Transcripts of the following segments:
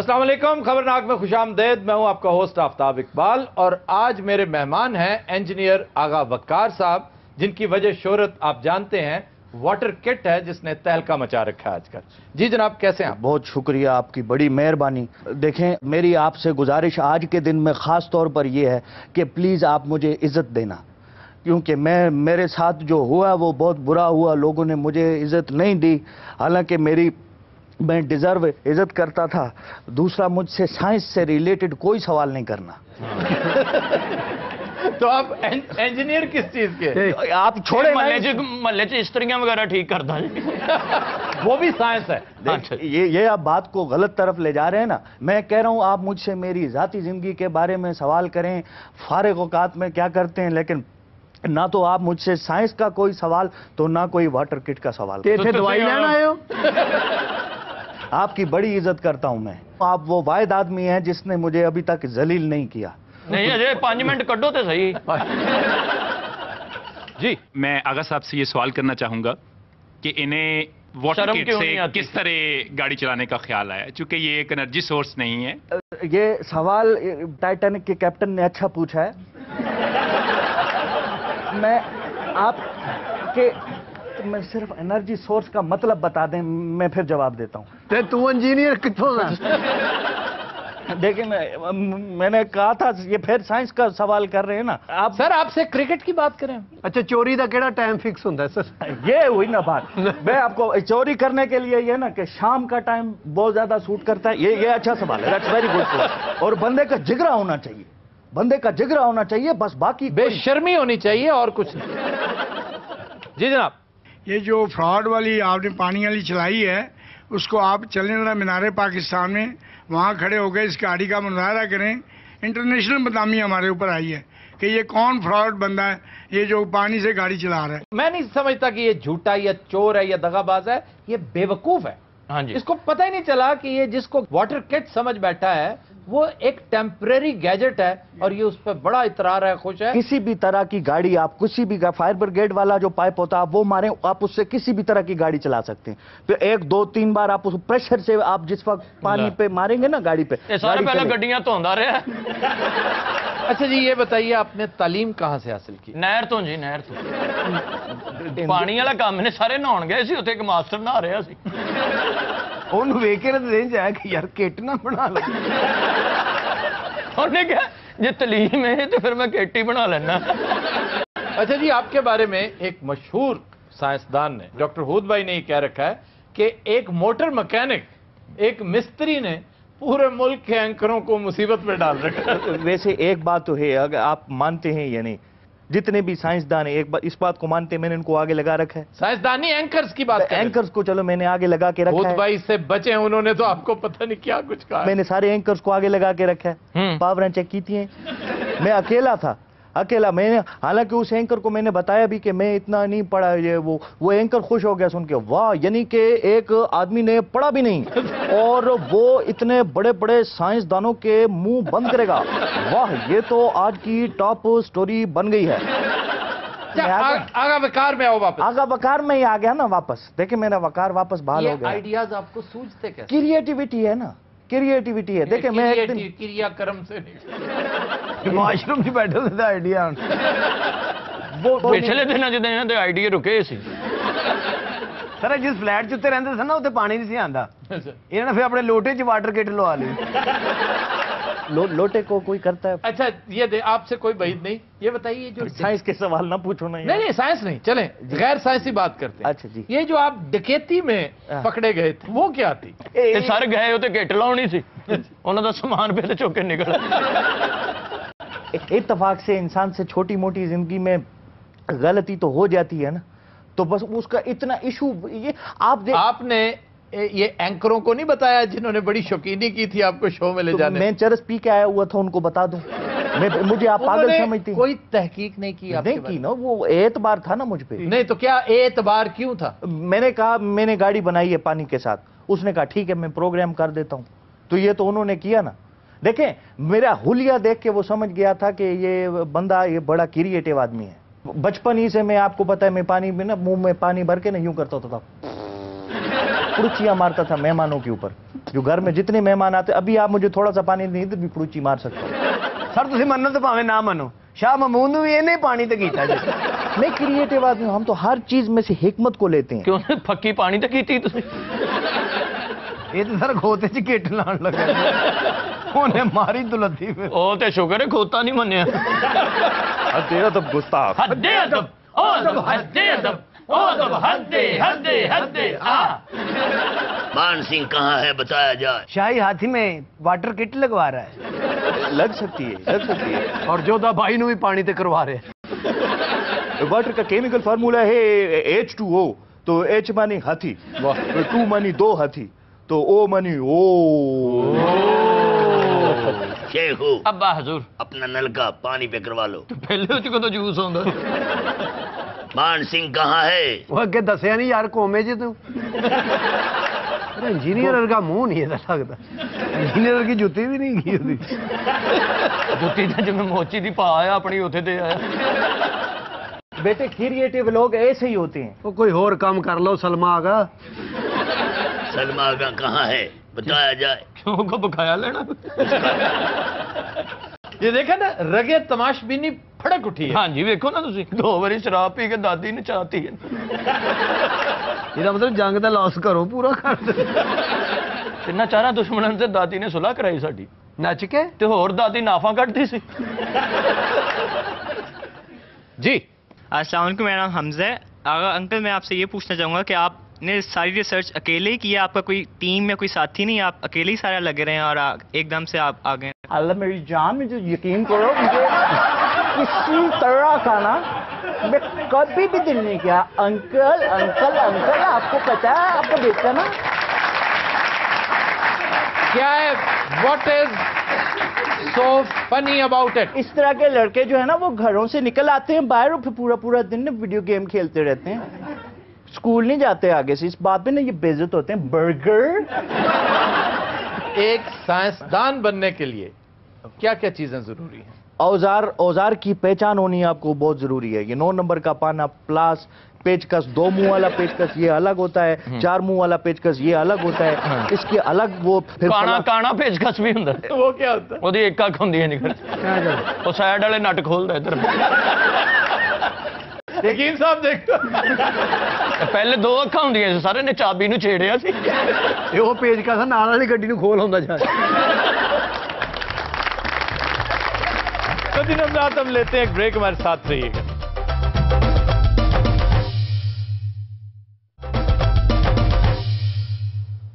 अस्सलाम वालेकुम, खबरनाक में खुशामदेद। मैं हूं आपका होस्ट आफ्ताब इकबाल और आज मेरे मेहमान हैं इंजीनियर आगा वक्कार साहब, जिनकी वजह शोहरत आप जानते हैं वाटर किट है, जिसने तहलका मचा रखा है आजकल। जी जनाब, कैसे हैं? बहुत शुक्रिया, आपकी बड़ी मेहरबानी। देखें, मेरी आपसे गुजारिश आज के दिन में ख़ास तौर पर यह है कि प्लीज़ आप मुझे इज़्ज़त देना, क्योंकि मेरे साथ जो हुआ वो बहुत बुरा हुआ। लोगों ने मुझे इज़्ज़त नहीं दी, हालांकि मैं डिज़र्व इज़्ज़त करता था। दूसरा, मुझसे साइंस से रिलेटेड कोई सवाल नहीं करना। तो आप इंजीनियर किस चीज के? आप छोड़े महल्ले च इस्त्रियां वगैरह ठीक करता जी। वो भी साइंस है। ये आप बात को गलत तरफ ले जा रहे हैं ना। मैं कह रहा हूं आप मुझसे मेरी ज़ाती ज़िंदगी के बारे में सवाल करें, फारिग औकात में क्या करते हैं, लेकिन ना तो आप मुझसे साइंस का कोई सवाल तो ना कोई वाटर किट का सवाल। दवाई लेना आए हो? आपकी बड़ी इज्जत करता हूं मैं। आप वो वाहिद आदमी हैं जिसने मुझे अभी तक जलील नहीं किया। नहीं, अजय 5 मिनट कड्डो तो सही। जी, मैं आगा साहब से ये सवाल करना चाहूंगा कि इन्हें वाटर किट से किस तरह गाड़ी चलाने का ख्याल आया, चूंकि ये एक एनर्जी सोर्स नहीं है। ये सवाल टाइटैनिक के कैप्टन ने अच्छा पूछा है। मैं सिर्फ एनर्जी सोर्स का मतलब बता दें, मैं फिर जवाब देता हूं। तू इंजीनियर कितों ना? देखिए, मैंने कहा था ये फिर साइंस का सवाल कर रहे हैं ना आप। सर आपसे क्रिकेट की बात करें। अच्छा, चोरी का केड़ा टाइम फिक्स होता है सर? ये हुई ना बात। मैं आपको चोरी करने के लिए ये ना कि शाम का टाइम बहुत ज्यादा सूट करता है। ये अच्छा सवाल है, दैट्स वेरी गुड। और बंदे का जिगरा होना चाहिए, बंदे का जिगरा होना चाहिए, बस बाकी बेशर्मी होनी चाहिए और कुछ नहीं। जी जनाब, ये जो फ्रॉड वाली आपने पानी वाली चलाई है, उसको आप चलने वाला मीनारे पाकिस्तान में वहाँ खड़े हो गए इस गाड़ी का मुजाहरा करें। इंटरनेशनल बदनामी हमारे ऊपर आई है कि ये कौन फ्रॉड बंदा है ये जो पानी से गाड़ी चला रहा है। मैं नहीं समझता कि ये झूठा या चोर है या दगाबाज है, ये बेवकूफ है। हाँ जी, इसको पता ही नहीं चला कि ये जिसको वाटर किट समझ बैठा है वो एक टेम्परेरी गैजेट है और ये उस पर बड़ा इतरार है, खुश है। किसी भी तरह की गाड़ी आप किसी भी फायर ब्रिगेड वाला जो पाइप होता है वो मारें, आप उससे किसी भी तरह की गाड़ी चला सकते हैं। फिर 1, 2, 3 बार आप उस प्रेशर से आप जिस वक्त पानी पे मारेंगे ना गाड़ी पे, ये सारे पहले गड्डियां धोंदा रहा। अच्छा जी, ये बताइए आपने तालीम कहां से हासिल की? नहर तो जी, नहर तो। पानी वाला काम ने सारे नहाउण गए सी, उत्थे एक मास्टर नहा रहा सी। ਉਹਨੂੰ ਵੇਖ ਕੇ ਨਹੀਂ ਜਾਇਆ कि यार किट ना बना ले। ਉਹਨੇ ਕਿਹਾ ਜੇ ਤਲੀਮ ਹੈ तो फिर मैं किट ही बना लेना। अच्छा जी, आपके बारे में एक मशहूर साइंसदान ने, डॉक्टर हूद भाई ने ये कह रखा है कि एक मोटर मैकेनिक, एक मिस्त्री ने पूरे मुल्क के एंकरों को मुसीबत में डाल रखा है। वैसे एक बात तो है, अगर आप मानते हैं या नहीं, जितने भी साइंसदान है इस बात को मानते हैं, मैंने इनको आगे लगा रखा है। साइंसदानी एंकर्स की बात कर रहे हैं। एंकर्स को चलो मैंने आगे लगा के रखा है। भाई से बचे, उन्होंने तो आपको पता नहीं क्या कुछ कहा। मैंने सारे एंकर्स को आगे लगा के रखा है, पावरें चेक की थी। मैं अकेला था, अकेला। मैंने हालांकि उस एंकर को मैंने बताया भी कि मैं इतना नहीं पढ़ा। ये वो एंकर खुश हो गया सुन के, वाह, यानी कि एक आदमी ने पढ़ा भी नहीं और वो इतने बड़े बड़े साइंसदानों के मुंह बंद करेगा। वाह, ये तो आज की टॉप स्टोरी बन गई है। आगा वकार में आओ वापस। आगा वकार में ही आ गया ना वापस। देखिए, मेरा वकार वापस बहाल हो गया। आइडियाज आपको सूझते कैसे? क्रिएटिविटी है ना, क्रिएटिविटी है। देखिए, मैं एक दिन क्रिया कर्म से नहीं, वाशरूम में बैठे थे आइडिया वो पिछले दिन ਜਦੋਂ ਇਹਨਾਂ ਦੇ ਆਈਡੀਆ ਰੁਕੇ ਸੀ। सर जिस फ्लैट च उत्ते रहंदे सन ना, उत्ते पानी नहीं सी आंदा। इन्होंने फिर अपने लोटे च वाटर किट लवा ली। लोटे को कोई करता है। अच्छा, ये आपसे कोई बहीद नहीं। ये बताइए, जो साइंस के सवाल ना पूछो ना। नहीं, साइंस नहीं, चलें गैर साइंसी बात करते हैं। अच्छा जी, ये जो आप डकैती में पकड़े गए थे वो क्या थी? ਤੇ ਸਾਰੇ ਗਏ ਉੱਤੇ ਕਿੱਟ ਲਾਉਣੀ ਸੀ, ਉਹਨਾਂ ਦਾ ਸਮਾਨ ਪਹਿਲੇ ਚੁੱਕ ਕੇ ਨਿਕਲ। इत्तेफाक से इंसान से छोटी मोटी जिंदगी में गलती तो हो जाती है ना, तो बस उसका इतना इशू। ये आपने ये एंकरों को नहीं बताया जिन्होंने बड़ी शौकीनी की थी आपको शो में ले जाने? मैं चरस पी के आया हुआ था, उनको बता दूं? मुझे आप पागल समझती? कोई तहकीक नहीं की? नहीं की ना, वो एतबार था ना मुझ पे। नहीं तो क्या एतबार क्यों था? मैंने कहा मैंने गाड़ी बनाई है पानी के साथ, उसने कहा ठीक है मैं प्रोग्राम कर देता हूं, तो ये तो उन्होंने किया ना। देखें, मेरा हुलिया देख के वो समझ गया था कि ये बंदा ये बड़ा क्रिएटिव आदमी है। बचपन ही से मैं आपको पता है, मैं पानी में ना मुंह में पानी भर के ना यूं करता था। पुड़चियाँ मारता था मेहमानों के ऊपर, जो घर में जितने मेहमान आते। अभी आप मुझे थोड़ा सा पानी नहीं तो भी पुड़ची मार सकते हो। ਸਰ ਤੁਸੀਂ ਮੰਨੋ ਤੇ ਭਾਵੇਂ ਨਾ ਮੰਨੋ, ਸ਼ਾਹ ਮਮੂਦ ਨੂੰ ਵੀ ਇਹਨੇ ਪਾਣੀ ਤੇ ਕੀਤਾ ਜੀ। मैं क्रिएटिव आदमी हूँ, हम तो हर चीज में से हिकमत को लेते हैं। ਕਿਉਂ ਫੱਕੀ ਪਾਣੀ ਤੇ ਕੀਤੀ ਤੁਸੀਂ? ਇਹ ਤੇ ਸਰ ਖੋਤੇ 'ਚ ਗਿੱਟ ਲਾਣ ਲੱਗਾ, ਉਹਨੇ ਮਾਰੀ ਦੁਲੱਦੀ ਫਿਰ। ਉਹ ਤੇ ਸ਼ੁਕਰ ਹੈ ਖੋਤਾ ਨਹੀਂ ਮੰਨਿਆ। तेरा तो गुस्ताख। ਹੱਦੇ ਅਦਬ, ਉਹ ਅਦਬ, ਹੱਦੇ ਅਦਬ, ਉਹ ਅਦਬ, ਹੱਦੇ ਹੱਦੇ ਹੱਦੇ ਆ। मान सिंह कहाँ है बताया जाए। शाही हाथी में वाटर किट लगवा रहा है। लग सकती है, लग सकती है। और जोधा भाई ਨੂੰ ਵੀ ਪਾਣੀ ਤੇ ਕਰਵਾ ਰਿਹਾ। वाटर का केमिकल फार्मूला है H2O, तो H मानी हाथी, 2 मानी 2 हाथी, तो O मानी ओ। शेखू ਅੱਬਾ ਹਜ਼ੂਰ, अपना नल का पानी पे करवा लो। ਪਹਿਲੇ ਉਹ ਚ ਕਦੋਂ ਜੂਸ ਆਉਂਦਾ? मान सिंह कहाँ है। ਉਹ ਅੱਗੇ ਦੱਸਿਆ ਨਹੀਂ ਯਾਰ ਕੋਮੇ 'ਚ ਤੂੰ। ਇੰਜੀਨੀਅਰ ਵਰਗਾ ਮੂੰਹ ਨਹੀਂ ਇਹਦਾ ਲੱਗਦਾ, ਇੰਜੀਨੀਅਰ ਵਰਗੀ ਜੁੱਤੀ ਵੀ ਨਹੀਂ ਗਈ ਉਹਦੀ। ਜੁੱਤੀ ਤਾਂ ਜਿਵੇਂ ਮੋਚੀ ਦੀ ਪਾ ਆਇਆ ਆਪਣੀ ਉੱਥੇ ਤੇ ਆਇਆ। बेटे क्रिएटिव लोग ऐसे ही होते हैं। ਉਹ ਕੋਈ ਹੋਰ ਕੰਮ ਕਰ ਲਓ ਸਲਮਾ ਆਗਾ। सलमा आगा कहाँ है बताया जाए। ਕਿਉਂ ਕੋ ਬਖਾਇਆ ਲੈਣਾ? ये देखा ना, रगे तमाशबीनी फड़क उठी है। ਹਾਂਜੀ ਵੇਖੋ ਨਾ ਤੁਸੀਂ, 2 ਵਾਰੀ ਸ਼ਰਾਬ ਪੀ ਕੇ ਦਾਦੀ ਨਚਾਤੀ ਹੈ। ਇਹਦਾ ਮਤਲਬ ਜੰਗ ਦਾ ਲਾਸ ਕਰੋ ਪੂਰਾ ਕਰ ਦੇ। ਤਿੰਨਾਂ ਚਾਰਾਂ ਦੁਸ਼ਮਣਾਂ ਤੇ ਦਾਦੀ ਨੇ ਸੁਲ੍ਹਾ ਕਰਾਈ ਸਾਡੀ, ਨੱਚ ਕੇ। ਤੇ ਹੋਰ ਦਾਦੀ ਨਾਫਾਂ ਕੱਢਦੀ ਸੀ। जी अस्सलाम वालेकुम, मेरा नाम हमजा है। आगा अंकल, मैं आपसे ये पूछना चाहूँगा कि आपने सारी रिसर्च अकेले ही की है? आपका कोई टीम या कोई साथी नहीं, आप अकेले ही सारा लगे रहे हैं और एकदम से आप आ गए? अल्लाह मेरी जान, मुझे यकीन करो, मुझे किसी तरह का ना मैं कभी भी दिल नहीं किया। अंकल अंकल अंकल, आपको पता है, आपको देखा ना क्या है, what is so funny about it? इस तरह के लड़के जो है ना, वो घरों से निकल आते हैं बाहर और फिर पूरा पूरा दिन वीडियो गेम खेलते रहते हैं, स्कूल नहीं जाते आगे से। इस बात पे ना ये बेइज्जत होते हैं। बर्गर। एक साइंसदान बनने के लिए क्या क्या चीजें जरूरी हैं? औजार की पहचान होनी आपको बहुत जरूरी है। ये 9 नंबर का पाना, प्लास, पेचकस, 2 मुंह वाला पेचकस ये अलग होता है, 4 मुंह वाला पेचकस ये अलग होता है, इसके अलग वो फिर ਕਾਣਾ ਕਾਣਾ ਪੇਚਕਸ ਵੀ ਹੁੰਦਾ। वो क्या होता है? ਉਹਦੀ ਇੱਕ ਅੱਖ ਹੁੰਦੀ ਹੈ ਨਿਕਲ, ਉਹ ਸਾਈਡ ਵਾਲੇ ਨਟ ਖੋਲਦਾ ਇੱਧਰ। यकीन साहब देखो, ਪਹਿਲੇ 2 ਅੱਖਾਂ ਹੁੰਦੀਆਂ ਸੀ, ਸਾਰੇ ਨੇ ਚਾਬੀ ਨੂੰ ਛੇੜਿਆ ਸੀ। ਇਹ ਉਹ ਪੇਜ ਕਾ ਨਾਲ ਵਾਲੀ ਗੱਡੀ ਨੂੰ ਖੋਲ ਹੁੰਦਾ ਜਾ। तो दिन रात हम लेते हैं एक ब्रेक, हमारे साथ रहिएगा।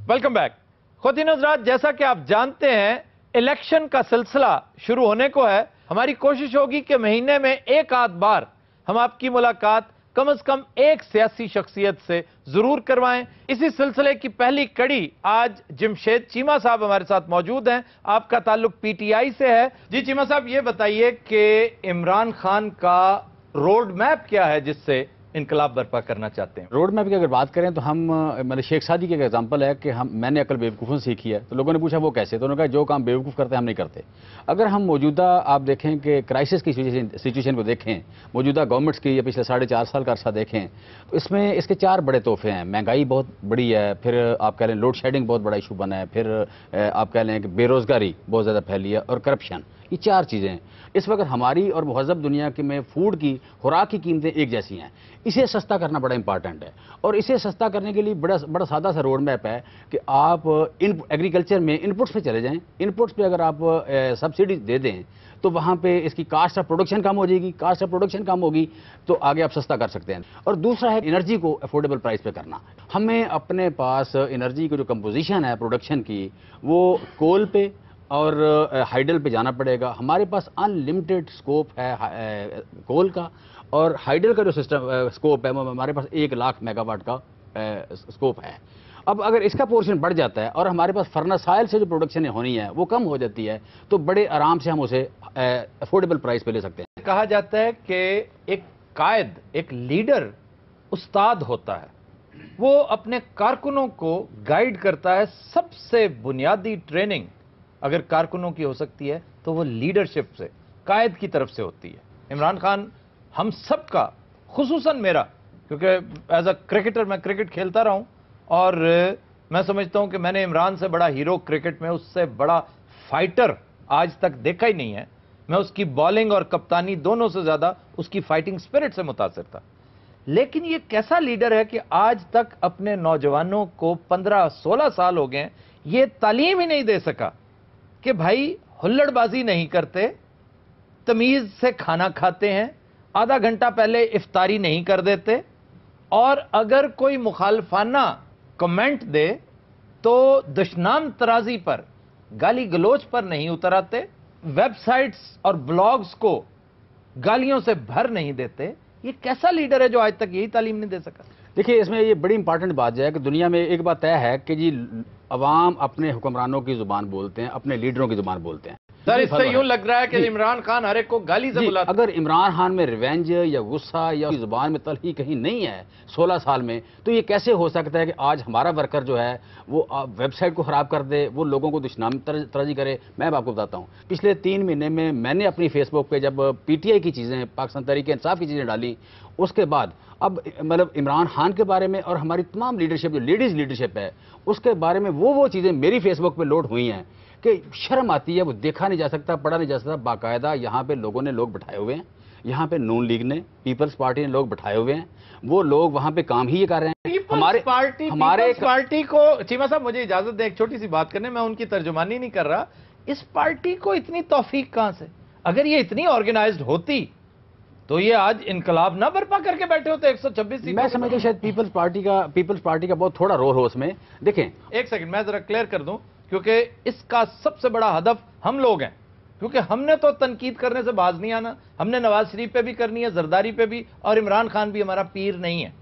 Welcome back. खुद हज़रात, जैसा कि आप जानते हैं, इलेक्शन का सिलसिला शुरू होने को है। हमारी कोशिश होगी कि महीने में एक आध बार हम आपकी मुलाकात कम से कम एक सियासी शख्सियत से जरूर करवाएं। इसी सिलसिले की पहली कड़ी आज जमशेद चीमा साहब हमारे साथ मौजूद हैं। आपका ताल्लुक पीटीआई से है। जी चीमा साहब, ये बताइए कि इमरान खान का रोड मैप क्या है जिससे इनकलाब बर्पा करना चाहते हैं? रोड मैप की अगर बात करें तो हम, मतलब शेख सादी की एक एग्जांपल है कि मैंने अकल बेवकूफ़ों से सीखी है। तो लोगों ने पूछा वो कैसे, तो उन्होंने कहा जो काम बेवकूफ़ करते हैं हम नहीं करते। अगर हम मौजूदा आप देखें कि क्राइसिस की सिचुएशन को देखें, मौजूदा गवर्नमेंट्स की या पिछले 4.5 साल का अरसा देखें, तो इसमें इसके 4 बड़े तोहफे हैं। महंगाई बहुत बड़ी है, फिर आप कह लें लोड शेडिंग बहुत बड़ा इशू बना है, फिर आप कह लें कि बेरोज़गारी बहुत ज़्यादा फैली है, और करप्शन। ये 4 चीज़ें हैं। इस वक्त हमारी और महज़ब दुनिया के में फूड की, खुराक की कीमतें एक जैसी हैं। इसे सस्ता करना बड़ा इंपॉर्टेंट है, और इसे सस्ता करने के लिए बड़ा सादा सा रोड मैप है कि आप एग्रीकल्चर में इनपुट्स पे चले जाएं। इनपुट्स पे अगर आप सब्सिडी दे दें तो वहाँ पे इसकी कास्ट ऑफ प्रोडक्शन कम हो जाएगी। कास्ट ऑफ प्रोडक्शन कम होगी तो आगे आप सस्ता कर सकते हैं। और दूसरा है एनर्जी को अफोर्डेबल प्राइस पे करना। हमें अपने पास एनर्जी की जो कंपोजिशन है प्रोडक्शन की, वो कोल पे और हाइडल पे जाना पड़ेगा। हमारे पास अनलिमिटेड स्कोप है कोल का, और हाइडल का जो सिस्टम स्कोप है वो हमारे पास 1 लाख मेगावाट का स्कोप है। अब अगर इसका पोर्शन बढ़ जाता है और हमारे पास फर्नेस ऑयल से जो प्रोडक्शन होनी है वो कम हो जाती है, तो बड़े आराम से हम उसे अफोर्डेबल प्राइस पे ले सकते हैं। कहा जाता है कि एक कायद, एक लीडर उस्ताद होता है, वो अपने कारकुनों को गाइड करता है। सबसे बुनियादी ट्रेनिंग अगर कारकुनों की हो सकती है तो वो लीडरशिप से, कायद की तरफ से होती है। इमरान खान हम सब का, खुसूसन मेरा, क्योंकि एज अ क्रिकेटर मैं क्रिकेट खेलता रहा हूं, और मैं समझता हूं कि मैंने इमरान से बड़ा हीरो क्रिकेट में, उससे बड़ा फाइटर आज तक देखा ही नहीं है। मैं उसकी बॉलिंग और कप्तानी दोनों से ज्यादा उसकी फाइटिंग स्पिरिट से मुतासिर था। लेकिन ये कैसा लीडर है कि आज तक अपने नौजवानों को 15-16 साल हो गए ये तालीम ही नहीं दे सका कि भाई हुल्लड़बाजी नहीं करते, तमीज से खाना खाते हैं, आधा घंटा पहले इफ्तारी नहीं कर देते, और अगर कोई मुखालफाना कमेंट दे तो दुश्मन तराजी पर, गाली गलोच पर नहीं उतर आते, वेबसाइट्स और ब्लॉग्स को गालियों से भर नहीं देते। ये कैसा लीडर है जो आज तक यही तालीम नहीं दे सका? देखिए, इसमें ये बड़ी इंपॉर्टेंट बात है कि दुनिया में एक बात तय है कि जी अवाम अपने हुक्मरानों की जुबान बोलते हैं, अपने लीडरों की जुबान बोलते हैं। सर, इससे यूं लग रहा है कि इमरान खान हर एक को गाली से बुलाता है। अगर इमरान खान में रिवेंज या गुस्सा या उसकी जुबान में तलखी कहीं नहीं है 16 साल में, तो ये कैसे हो सकता है कि आज हमारा वर्कर जो है वो वेबसाइट को खराब कर दे, वो लोगों को दुश्मनी तरजी करे? मैं आपको बताता हूँ, पिछले 3 महीने में मैंने अपनी फेसबुक पे जब पीटीआई की चीज़ें, पाकिस्तान तहरीक इंसाफ की चीज़ें डाली, उसके बाद अब मतलब इमरान खान के बारे में और हमारी तमाम लीडरशिप, जो लेडीज़ लीडरशिप है, उसके बारे में वो चीज़ें मेरी फेसबुक पे लोड हुई हैं कि शर्म आती है। वो देखा नहीं जा सकता, पढ़ा नहीं जा सकता। बाकायदा यहाँ पे लोगों ने लोग बैठाए हुए हैं, यहाँ पे नून लीग ने, पीपल्स पार्टी ने लोग बैठाए हुए हैं, वो लोग वहाँ पे काम ही ये कर रहे हैं। हमारे पार्टी को, चीमा साहब मुझे इजाजत दे एक छोटी सी बात करने, मैं उनकी तर्जुमानी नहीं कर रहा। इस पार्टी को इतनी तौफीक कहाँ से? अगर ये इतनी ऑर्गेनाइज्ड होती तो ये आज इनकलाब ना बर्पा करके बैठे होते 126 सीटों। मैं समझता हूं शायद पीपल्स पार्टी का बहुत थोड़ा रोल हो उसमें। देखें, एक सेकंड मैं जरा क्लियर कर दूं, क्योंकि इसका सबसे बड़ा हदफ हम लोग हैं, क्योंकि हमने तो तनकीद करने से बाज नहीं आना। हमने नवाज शरीफ पे भी करनी है, जरदारी पे भी, और इमरान खान भी हमारा पीर नहीं है,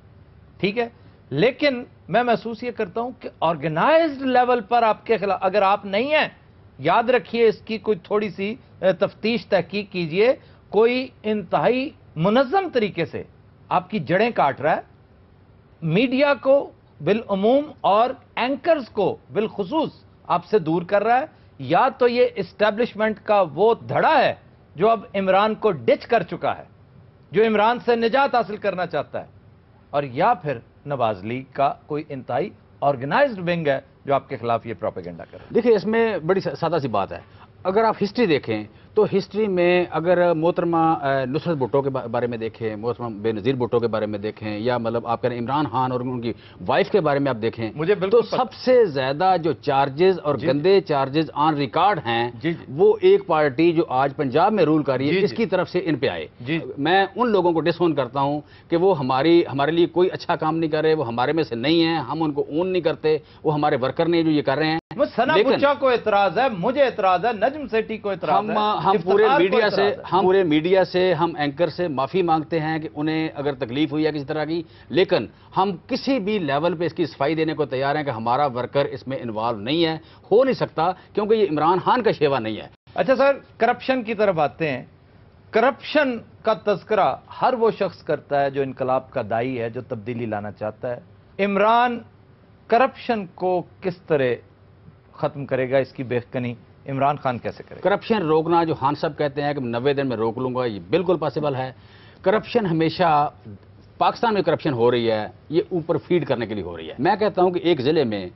ठीक है। लेकिन मैं महसूस ये करता हूं कि ऑर्गेनाइज्ड लेवल पर आपके खिलाफ अगर आप नहीं हैं, याद रखिए इसकी कोई थोड़ी सी तफ्तीश तहकीक कीजिए। कोई इंतहाई मुनज़्ज़म तरीके से आपकी जड़ें काट रहा है, मीडिया को बिलअमूम और एंकर्स को बिलखुसूस आपसे दूर कर रहा है। या तो ये इस्टेब्लिशमेंट का वो धड़ा है जो अब इमरान को डिच कर चुका है, जो इमरान से निजात हासिल करना चाहता है, और या फिर नवाज लीग का कोई इंतहाई ऑर्गेनाइज्ड विंग है जो आपके खिलाफ ये प्रोपेगेंडा कर रहा है। देखिए, इसमें बड़ी सादा सी बात है। अगर आप हिस्ट्री देखें तो हिस्ट्री में अगर मोहतरमा नुसरत भुट्टो के बारे में देखें, मोहतरमा बेनज़ीर भुट्टो के बारे में देखें, या मतलब आप कह रहे हैं इमरान खान और उनकी वाइफ के बारे में आप देखें, मुझे तो सबसे ज्यादा जो चार्जेस और गंदे चार्जेस ऑन रिकॉर्ड हैं, वो एक पार्टी जो आज पंजाब में रूल कर रही है इसकी तरफ से इन पे आए। मैं उन लोगों को डिसओन करता हूं कि वो हमारे लिए कोई अच्छा काम नहीं कर रहे, वो हमारे में से नहीं है, हम उनको ओन नहीं करते, वो हमारे वर्कर नहीं जो ये कर रहे हैं। सना बुच्चा को एतराज है, मुझे एतराज है, नजम सेठी को एतराज है। हम पूरे मीडिया से हम एंकर से माफी मांगते हैं कि उन्हें अगर तकलीफ हुई है किसी तरह की, लेकिन हम किसी भी लेवल पे इसकी सफाई देने को तैयार हैं कि हमारा वर्कर इसमें इन्वॉल्व नहीं है, हो नहीं सकता, क्योंकि ये इमरान खान का शेवा नहीं है। अच्छा सर, करप्शन की तरफ आते हैं। करप्शन का तस्करा हर वो शख्स करता है जो इनकलाब का दाई है, जो तब्दीली लाना चाहता है। इमरान करप्शन को किस तरह खत्म करेगा? इसकी बेखनी इमरान खान कैसे करेगा? करप्शन रोकना, जो खान साहब कहते हैं कि 90 दिन में रोक लूंगा, ये बिल्कुल पॉसिबल है। करप्शन हमेशा पाकिस्तान में करप्शन हो रही है, ये ऊपर फीड करने के लिए हो रही है। मैं कहता हूं कि एक जिले में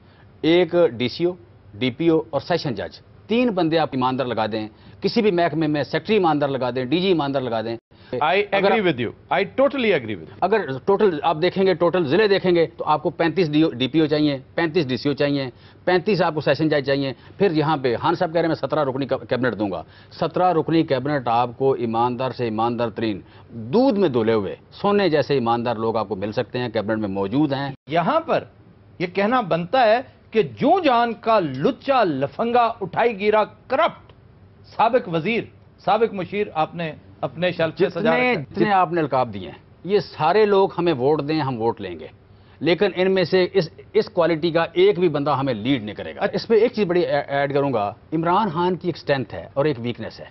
एक डीसीओ, डीपीओ और सेशन जज, 3 बंदे आप ईमानदार लगा दें, किसी भी महकमे में सेक्रेटरी ईमानदार लगा दें, डीजी ईमानदार लगा दें। I agree with you, I totally agree with you. अगर टोटल आप देखेंगे, टोटल जिले देखेंगे तो आपको 35 डीपीओ चाहिए, 35 डीसीओ चाहिए, 35 आपको सेशन जज चाहिए। फिर यहाँ पे खान साहब कह रहे हैं मैं 17 रुकनी कैबिनेट दूंगा। 17 रुकनी कैबिनेट आपको ईमानदार से ईमानदार तरीन, दूध में धुले हुए सोने जैसे ईमानदार लोग आपको मिल सकते हैं, कैबिनेट में मौजूद हैं। यहाँ पर यह कहना बनता है कि जूं जान का लुच्चा लफंगा उठाई गिरा करप्ट साबिक वजीर, साबिक मुशीर आपने अपने शेल्फ पे सजा रखा है। जितने आपने अलकाब दिए हैं, ये सारे लोग हमें वोट दें, हम वोट लेंगे, लेकिन इनमें से इस क्वालिटी का एक भी बंदा हमें लीड नहीं करेगा। इस पे एक चीज बड़ी ऐड करूंगा, इमरान खान की एक स्ट्रेंथ है और एक वीकनेस है।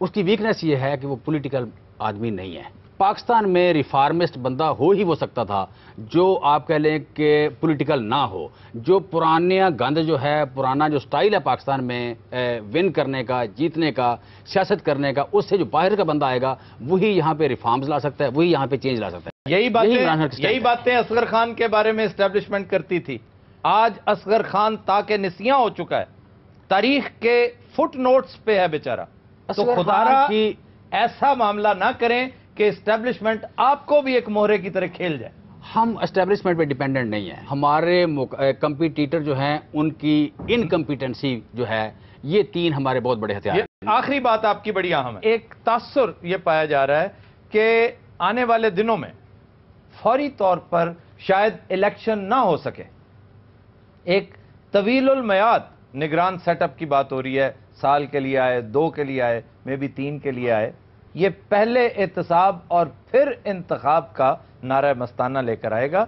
उसकी वीकनेस ये है कि वो पॉलिटिकल आदमी नहीं है। पाकिस्तान में रिफॉर्मिस्ट बंदा हो ही वो सकता था जो आप कह लें कि पॉलिटिकल ना हो, जो पुराना गंद जो है, पुराना जो स्टाइल है पाकिस्तान में विन करने का, जीतने का, सियासत करने का, उससे जो बाहर का बंदा आएगा वही यहाँ पे रिफॉर्म्स ला सकता है, वही यहाँ पे चेंज ला सकता है। यही बातें असगर खान के बारे में एस्टेब्लिशमेंट करती थी آج اصغر خان تاکہ نسیاں ہو چکا ہے, تاریخ کے فٹ نوٹس پہ ہے بیچارہ. تو خدارا ایسا معاملہ نہ کریں کہ اسٹیبلشمنٹ آپ کو بھی ایک مہرے کی طرح کھیل جائے. ہم اسٹیبلشمنٹ پہ ڈیپینڈنٹ نہیں ہیں. ہمارے کمپیٹیٹر جو ہیں ان کی انکمپیٹنسی جو ہے, یہ تین ہمارے بہت بڑے ہتھیار ہیں. آخری بات آپ کی بڑی اہم ہے. ایک تاثر یہ پایا جا رہا ہے کہ آنے والے دنوں میں فوری طور پر شاید الیکشن نہ ہو سکے. ایک طویل المیعاد نگران سیٹ اپ کی بات ہو رہی ہے, سال کے لیے آئے, 2 کے لیے آئے, میں بھی 3 کے لیے آئے. یہ پہلے احتساب اور پھر انتخاب کا نعرہ مستانہ لے کر آئے گا.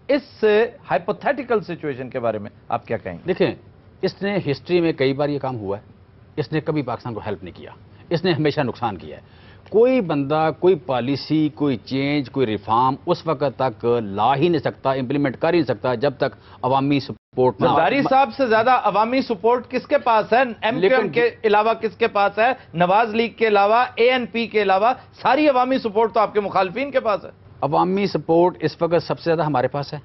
اس ہائپوتھیٹیکل سچویشن کے بارے میں آپ کیا کہیں گے؟ دیکھیں, اس نے ہسٹری میں کئی بار یہ کام ہوا ہے. اس نے کبھی پاکستان کو ہیلپ نہیں کیا, اس نے ہمیشہ نقصان کیا ہے. کوئی بندہ کوئی پالیسی, کوئی چینج, کوئی ریفارم اس وقت تک لا ہی نہیں سکتا, امپلیمنٹ کر ہی نہیں سکتا جب تک عوامی سپورٹ نہ ہو. زرداری صاحب سے زیادہ عوامی سپورٹ کس کے پاس ہے؟ ایم کیو ایم کے علاوہ کس کے پاس ہے؟ نواز لیگ کے علاوہ, اے این پی کے علاوہ ساری عوامی سپورٹ تو آپ کے مخالفین کے پاس ہے. عوامی سپورٹ اس وقت سب سے زیادہ ہمارے پاس ہے.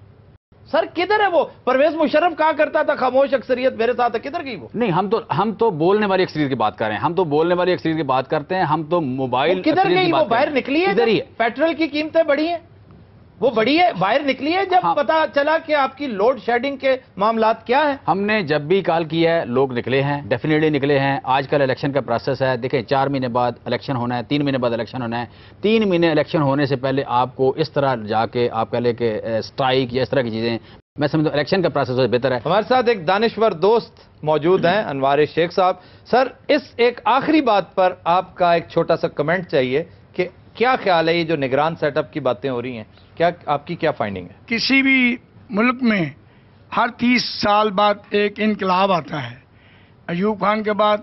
سر کدھر ہے وہ؟ پرویز مشرف کہا کرتا تھا خاموش اکثریت میرے ساتھ ہے, کدھر گئی وہ؟ نہیں, ہم تو بولنے والی اکثریت کی بات کر رہے ہیں. ہم تو بولنے والی اکثریت کی بات کرتے ہیں. ہم تو موبائل کدھر گئی وہ؟ باہر نکلی ہے؟ ادھر ہی ہے. پیٹرول کی قیمتیں بڑھی ہیں, وہ بڑی ہے, باہر نکلی ہے جب پتا چلا کہ آپ کی لوڈ شیڈنگ کے معاملات کیا ہیں. ہم نے جب بھی کال کیا ہے لوگ نکلے ہیں, ڈیفینیٹلی نکلے ہیں. آج کل الیکشن کا پروسیس ہے. دیکھیں 4 مہینے بعد الیکشن ہونا ہے, 3 مہینے بعد الیکشن ہونا ہے. 3 مہینے الیکشن ہونے سے پہلے آپ کو اس طرح جا کے آپ کہہ لیں کہ اسٹرائک یا اس طرح کی چیزیں, میں سمجھتا ہوں الیکشن کا پروسیس بہتر ہے. ہمارے ساتھ ایک دانشور دوست موجود ہیں, انوار شیخ صاحب. سر اس ایک آخری بات پر آپ کا ایک چھوٹا سا کمنٹ چاہیے کہ کیا خیال ہے یہ جو نگران سیٹ اپ کی باتیں ہو رہی ہیں, کیا آپ کی کیا فائنڈنگ ہے؟ کسی بھی ملک میں ہر 30 سال بعد ایک انقلاب آتا ہے. ایوب خان کے بعد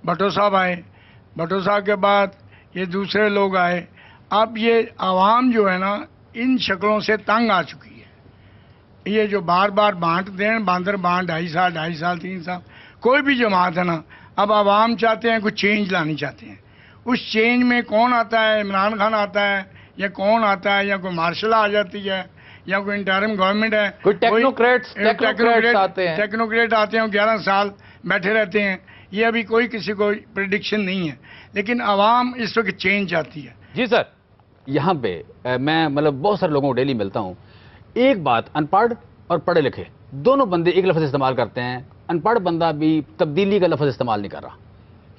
بھٹو صاحب آئے, بھٹو صاحب کے بعد یہ دوسرے لوگ آئے. اب یہ عوام جو ہے نا ان شکلوں سے تنگ آ چکی ہے. یہ جو بار بار بانٹ دیں, باندر بانٹ 2.5 سال 2.5 سال 3 سال, کوئی بھی جماعت ہے نا, اب عوام چاہتے ہیں کچھ چینج لانی چاہتے ہیں. اس چینج میں کون آتا ہے؟ عمران خان آتا ہے یا کون آتا ہے, یا کوئی مارشل آ جاتی ہے, یا کوئی انٹرم گورنمنٹ ہے, کوئی ٹیکنوکریٹس آتے ہیں, ٹیکنوکریٹ آتے ہیں 11 سال بیٹھے رہتے ہیں. یہ ابھی کوئی کسی کو پریڈکشن نہیں ہے, لیکن عوام اس وقت چینج چاہتی ہے. جی سر, یہاں پہ میں مطلب بہت سارے لوگوں کو ڈیلی ملتا ہوں. ایک بات, ان پڑھ اور پڑھے لکھے دونوں بندے ایک لفظ استعمال کرتے ہیں. ان پڑھ بندہ بھی تبدیلی کا لفظ استعمال نہیں کر رہا.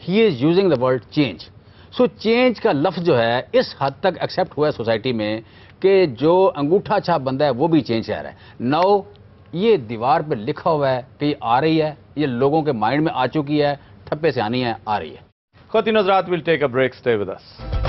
He is using the word change. So change کا لفظ جو ہے اس حد تک ایکسیپٹ ہوا ہے سوسائٹی میں کہ جو انگوٹھا چھاپ بندہ ہے وہ بھی چینج کہہ رہا ہے. نو یہ دیوار پہ لکھا ہوا ہے کہ یہ آ رہی ہے, یہ لوگوں کے مائنڈ میں آ چکی ہے, ٹھپے سے آنی ہے, آ رہی ہے. خواتین حضرات, we'll take a break, stay with us.